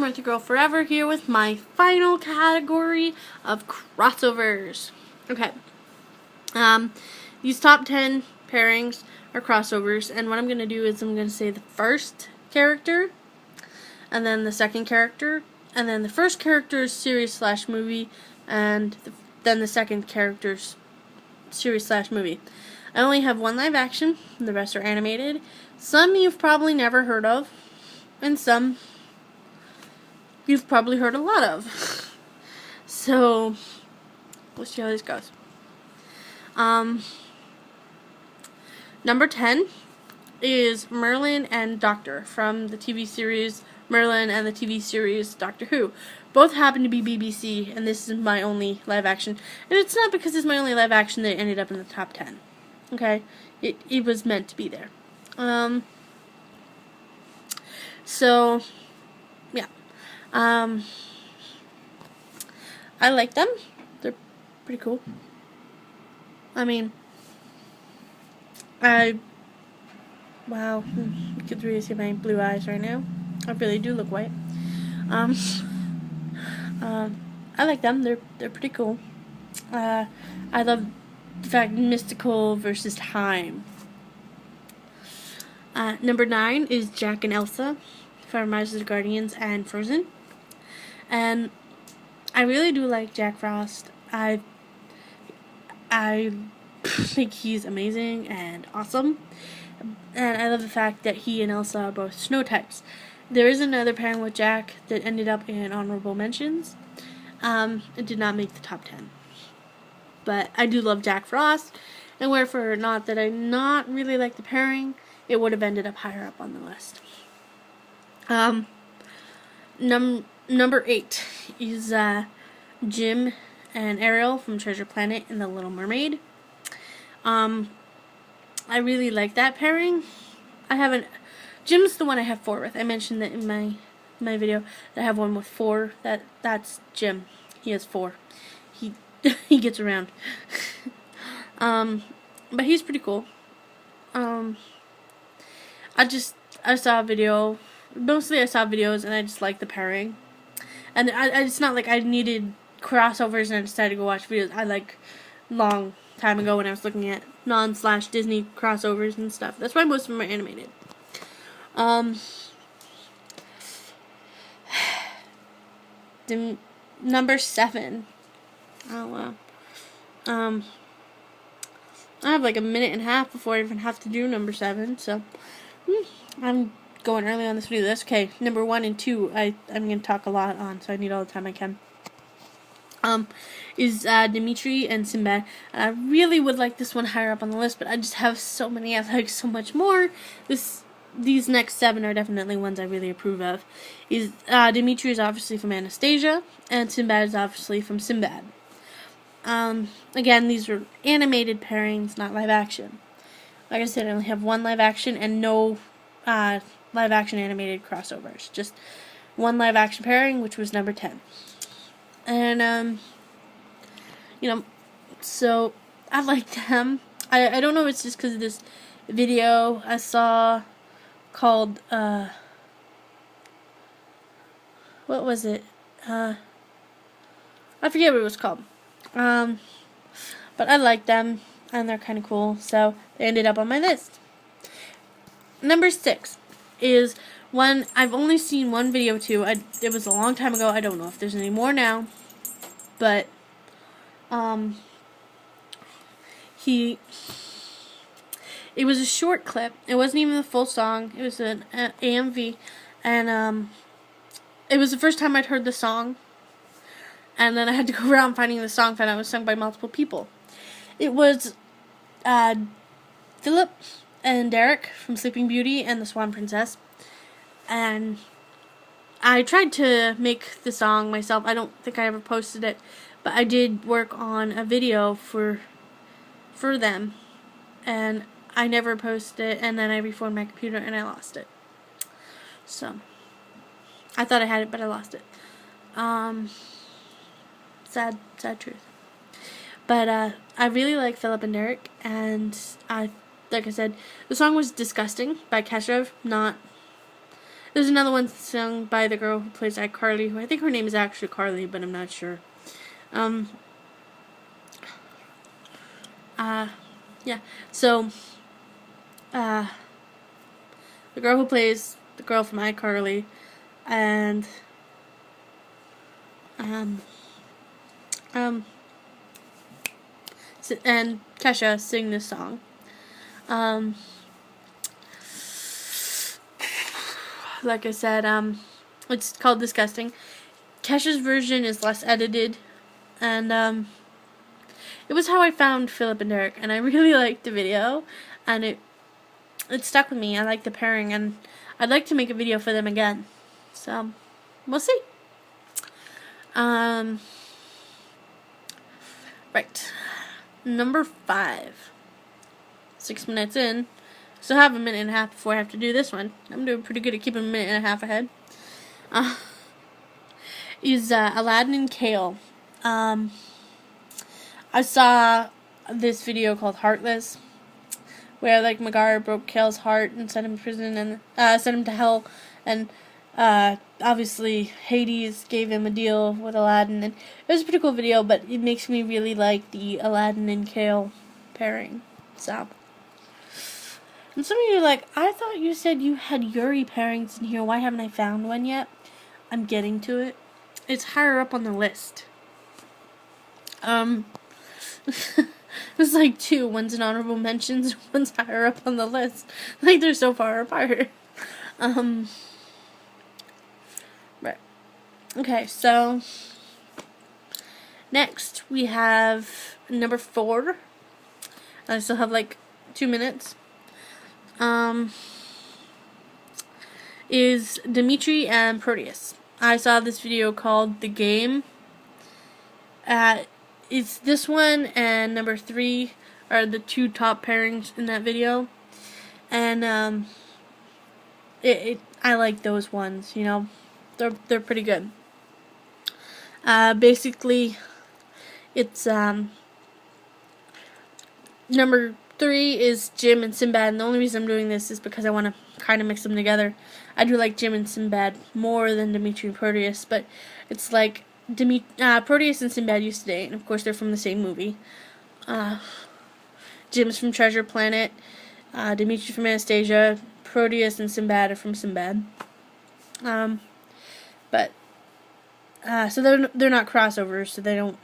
I'm Earthy Girl Forever here with my final category of crossovers. Okay. These top 10 pairings are crossovers, and what I'm going to do is I'm going to say the first character, and then the second character, and then the first character's series/movie, and then the second character's series/movie. I only have one live action, the rest are animated. Some you've probably never heard of, and some you've probably heard a lot of. So, we'll see how this goes. Number 10 is Merlin and Doctor from the TV series Merlin and the TV series Doctor Who. Both happen to be BBC, and this is my only live action. And it's not because it's my only live action that it ended up in the top 10. Okay? It was meant to be there. So, yeah. I like them. They're pretty cool. I mean, wow, you could really see my blue eyes right now. I really do look white. I like them. They're pretty cool. I love the fact mystical versus time. Number 9 is Jack and Elsa from Rise of the Guardians and Frozen. And I really do like Jack Frost. I think he's amazing and awesome. And I love the fact that he and Elsa are both snow types. There is another pairing with Jack that ended up in honorable mentions. It did not make the top 10. But I do love Jack Frost, and wherefore not that I not really like the pairing, it would have ended up higher up on the list. Number 8 is Jim and Ariel from Treasure Planet and The Little Mermaid. I really like that pairing. Jim's the one I have 4 with. I mentioned that in my video that I have one with 4. That's Jim. He has 4. He gets around. But he's pretty cool. I saw a video. Mostly I saw videos and I just like the pairing. And it's not like I needed crossovers and I decided to go watch videos. I like long time ago when I was looking at non/Disney crossovers and stuff. That's why most of them are animated. Number 7. Oh wow. I have like a minute and a half before I even have to do number 7, so I'm going early on this video. That's okay. Number 1 and 2 I'm going to talk a lot on, so I need all the time I can. Is Dimitri and Sinbad. I really would like this one higher up on the list, but I just have so many I like so much more. These next 7 are definitely ones I really approve of. Dimitri is obviously from Anastasia, and Sinbad is obviously from Sinbad. Again, these are animated pairings, not live action. Like I said, I only have one live action and no live action animated crossovers. Just one live action pairing, which was number 10. And, so I like them. I don't know if it's just because of this video I saw called, what was it? I forget what it was called. But I like them, and they're kind of cool, so they ended up on my list. Number 6 is one I've only seen one video to. It was a long time ago. I don't know if there's any more now, but it was a short clip. It wasn't even the full song. It was an AMV, and it was the first time I'd heard the song. And then I had to go around finding the song, found out it was sung by multiple people. It was Philip and Derek from Sleeping Beauty and the Swan Princess. And I tried to make the song myself. I don't think I ever posted it, but I did work on a video for them. And I never posted it, and then I reformed my computer and I lost it. So I thought I had it, but I lost it. Sad truth. But I really like Philip and Derek, and like I said, the song was Disgusting by Keshev, not There's another one sung by the girl who plays iCarly, who I think her name is actually Carly, but I'm not sure. Yeah. So, the girl who plays the girl from iCarly, and and Kesha sing this song. Like I said, it's called Disgusting. Kesha's version is less edited, and it was how I found Philip and Derek, and I really liked the video, and it stuck with me. I like the pairing, and I'd like to make a video for them again. So, we'll see. Right. Number 5. 6 minutes in. Still have a minute and a half before I have to do this one. I'm doing pretty good at keeping a minute and a half ahead. Is Aladdin and Kale. I saw this video called Heartless, where like Megara broke Kale's heart and sent him to prison and sent him to hell, and obviously Hades gave him a deal with Aladdin, and it was a pretty cool video, but it makes me really like the Aladdin and Kale pairing. So, and some of you are like, I thought you said you had Yuri pairings in here. Why haven't I found one yet? I'm getting to it. It's higher up on the list. There's like 2. One's an honorable mentions, one's higher up on the list. Like, they're so far apart. Right. Okay, so next we have number 4. I still have like 2 minutes. Is Dimitri and Proteus. I saw this video called The Game. It's this one and number 3 are the 2 top pairings in that video, and I like those ones. You know, they're pretty good. Basically, it's number 3 is Jim and Sinbad, and the only reason I'm doing this is because I want to kind of mix them together. I do like Jim and Sinbad more than Dimitri and Proteus, but it's like Proteus and Sinbad used to date, and of course they're from the same movie. Jim's from Treasure Planet, Dimitri from Anastasia, Proteus and Sinbad are from Sinbad. So they're not crossovers, so they don't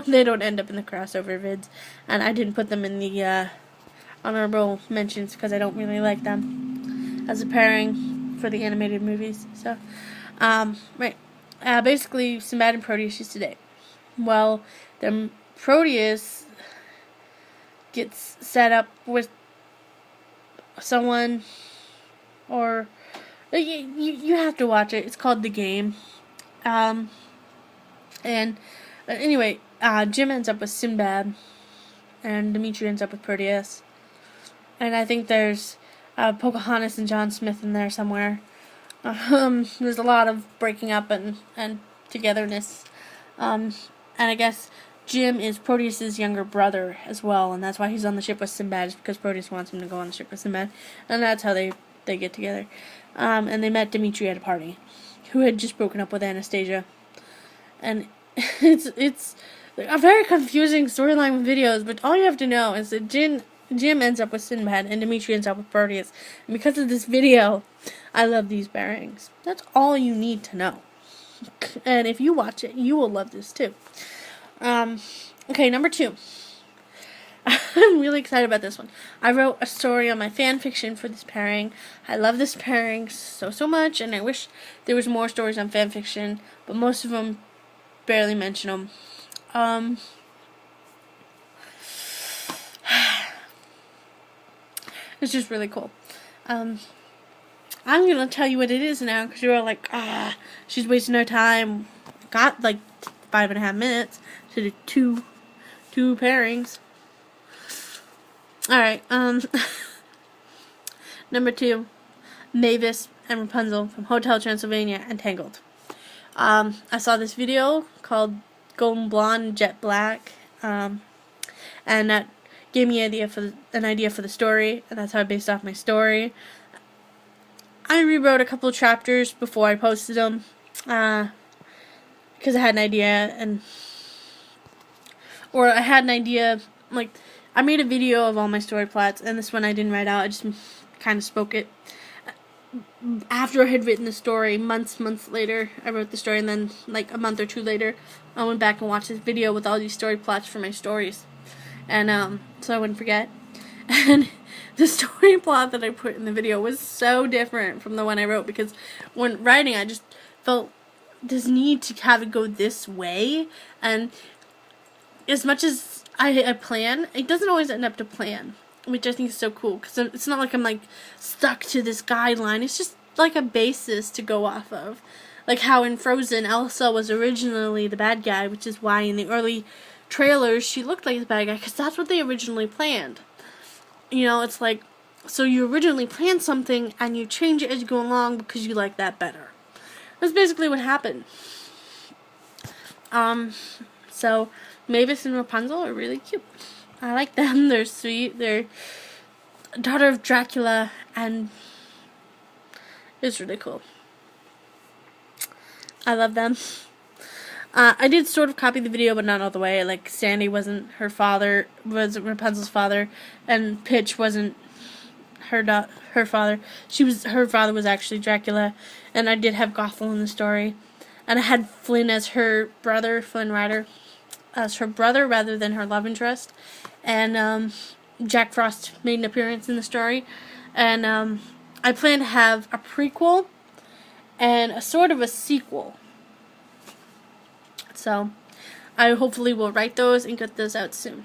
they don't end up in the crossover vids, and I didn't put them in the honorable mentions because I don't really like them as a pairing for the animated movies. So, right. Basically, Sinbad and Proteus used to date. Well, then Proteus gets set up with someone, or you have to watch it. It's called The Game. And anyway, Jim ends up with Sinbad, and Dimitri ends up with Proteus. And I think there's Pocahontas and John Smith in there somewhere. There's a lot of breaking up and togetherness. And I guess Jim is Proteus's younger brother as well, and that's why he's on the ship with Sinbad, because Proteus wants him to go on the ship with Sinbad. And that's how they get together. And they met Dimitri at a party, who had just broken up with Anastasia. And it's a very confusing storyline with videos, but all you have to know is that Jim ends up with Sinbad and Dimitri ends up with Proteus. And because of this video, I love these pairings. That's all you need to know. And if you watch it, you will love this too. Okay, number 2. I'm really excited about this one. I wrote a story on my fan fiction for this pairing. I love this pairing so much, and I wish there was more stories on fan fiction, but most of them barely mention them. It's just really cool. I'm gonna tell you what it is now, because you're all like, she's wasting her time. Got like 5.5 minutes to do two pairings. Alright, number 2, Mavis and Rapunzel from Hotel Transylvania and Tangled. I saw this video called Golden Blonde, Jet Black, and that gave me an idea for the story, and that's how I based off my story. I rewrote a couple of chapters before I posted them, because I had an idea, or I had an idea, like, I made a video of all my story plots, and this one I didn't write out, I just kind of spoke it. After I had written the story, months later, I wrote the story, and then, like, a month or two later, I went back and watched this video with all these story plots for my stories. And, so I wouldn't forget. And the story plot that I put in the video was so different from the one I wrote, because when writing, I just felt this need to have it go this way, and as much as I plan, it doesn't always end up to plan, which I think is so cool, because it's not like I'm, like, stuck to this guideline. It's just, like, a basis to go off of. Like how in Frozen, Elsa was originally the bad guy, which is why in the early trailers she looked like the bad guy, because that's what they originally planned. You know, it's like, so you originally planned something, and you change it as you go along because you like that better. That's basically what happened. So Mavis and Rapunzel are really cute. I like them. They're sweet. They're daughter of Dracula, and it's really cool. I love them. I did sort of copy the video, but not all the way. Like, Sandy wasn't her father, was Rapunzel's father, and Pitch wasn't her father. Her father was actually Dracula, and I did have Gothel in the story. And I had Flynn as her brother, Flynn Rider, as her brother rather than her love interest. And Jack Frost made an appearance in the story. And I plan to have a prequel and a sort of a sequel. So I hopefully will write those and get those out soon.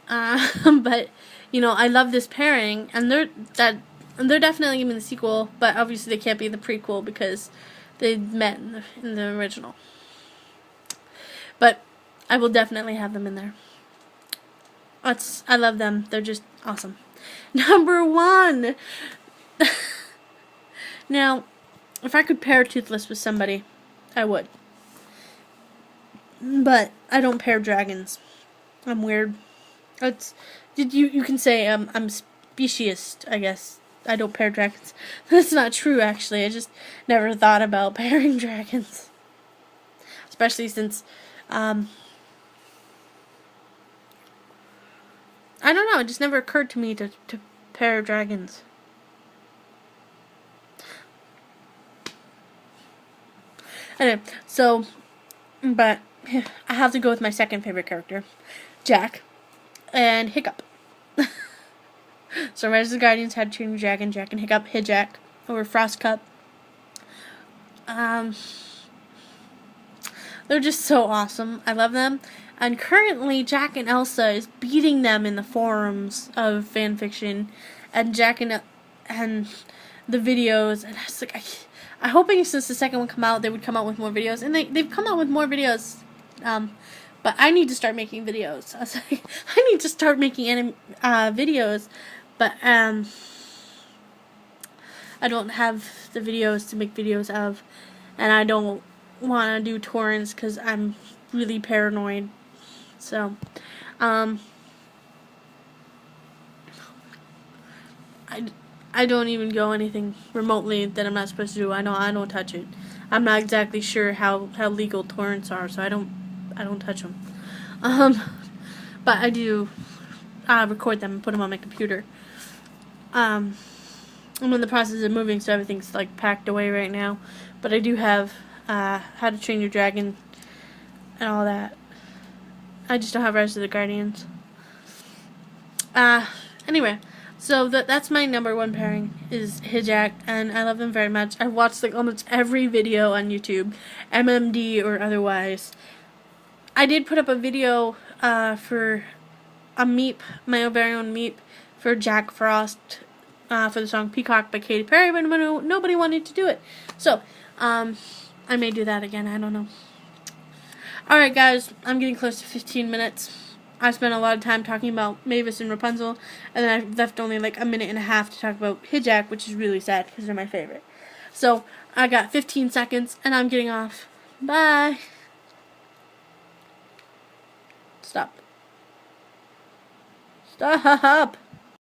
But you know, I love this pairing, and they're definitely giving the sequel, but obviously they can't be the prequel because they met in the original. But I will definitely have them in there. I love them. They're just awesome. Number 1. Now, if I could pair Toothless with somebody, I would. But I don't pair dragons. I'm weird. You can say I'm speciesist, I guess. I don't pair dragons. That's not true, actually. I just never thought about pairing dragons. Especially since, I don't know, it just never occurred to me to pair dragons. Anyway, so, but I have to go with my second favorite character, Jack, and Hiccup. So Rise of the Guardians had to change Jack and Hiccup hit Jack over Frostcup. They're just so awesome. I love them. And currently, Jack and Elsa is beating them in the forums of fanfiction, and Jack and the videos. And I was like, I'm hoping since the second one come out, they would come out with more videos, and they've come out with more videos. But I need to start making videos. I was like, I need to start making videos, but I don't have the videos to make videos of, and I don't want to do torrents because I'm really paranoid. So, I don't even go anything remotely that I'm not supposed to do. I don't touch it. I'm not exactly sure how legal torrents are, so I don't touch them. But I do record them and put them on my computer. I'm in the process of moving, so everything's like packed away right now. But I do have How to Train Your Dragon and all that. I just don't have Rise of the Guardians. Anyway, so that's my number 1 pairing is Hijack, and I love them very much. I've watched like almost every video on YouTube, MMD or otherwise. I did put up a video for a meep, my very own meep, for Jack Frost for the song Peacock by Katy Perry, but nobody wanted to do it. So, I may do that again, I don't know. Alright guys, I'm getting close to 15 minutes. I spent a lot of time talking about Mavis and Rapunzel, and then I left only like a minute and a half to talk about Hijack, which is really sad because they're my favorite. So, I got 15 seconds, and I'm getting off. Bye! Stop. Stop!